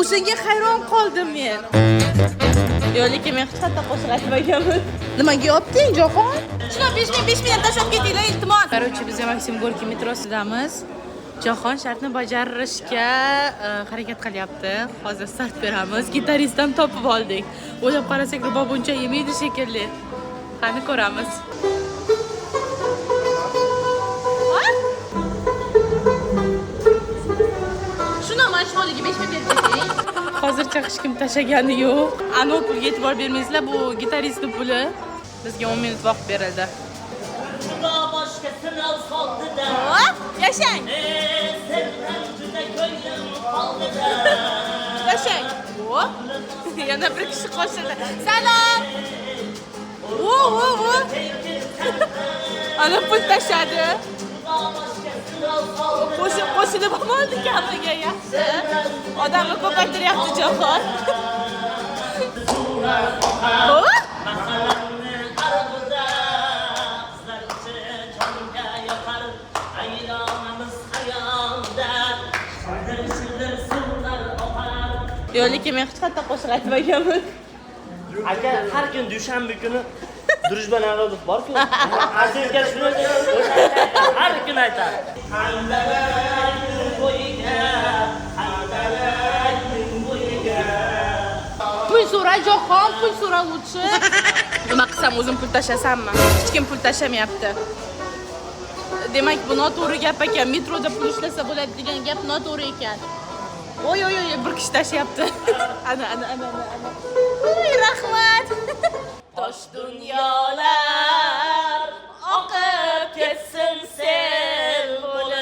O'shanga hayron qoldim men. Yo'q, lekin men hech qanday qo'shiq aytmaganman. Nimaga yopding, Jahon? Shuna 5000 ham tashlab ketinglar, iltimos. Qarochi, biz Maksim Gorki metrosidamiz. Jahon shartni bajarishga harakat qilyapti. Hozir start beramiz. Gitaristdan topib oldik. O'ylab qarasak, rubobuncha yemaydi shekilli. Qani ko'ramiz. Shuna mashg'uliga 5000 berib keting. Hozircha hech kim tashagani yo'q. Ana pulga e'tibor bermaysizlar, bu gitaristning puli. Bizga 10 minut vaqt berildi. Xudo boshqa sinov soldida. Yashang. Sendan juda ko'nglim qoldida. Yashang. Hop. Yana bir kishi qo'shildi. Salom. Wo. Ana pul tashadi. Qo'shilib oldi kapiga yaxshi. Odamni ko'paytiryapti Jahon. Yo'q, lekin men hech qanday qo'shiq aytmaganman. Aka, har kun dushanba kuni Družba narodov bor-ku. Aziz shuni har kun aytadi. Pul so'ra Jahon, pul so'ra lutchi. Nima qilsam o'zim pul tashlasammi? Hech kim pul tashlamayapti. Demak, bu noto'g'ri gap ekan. Metroda pul ishlasa bo'ladi degan gap noto'g'ri ekan. Oy, bir kishi tashyapti. Ana. Uy, rahmat. Tosh dunyolar oqib ketsin sel bo'lib.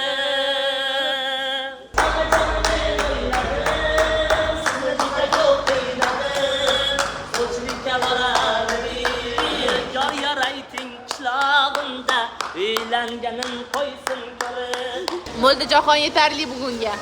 Yar ayting qishlog'imda uylanganim qo'ysin ko'rib. Bo'ldi, Jahon yetarli bugunga.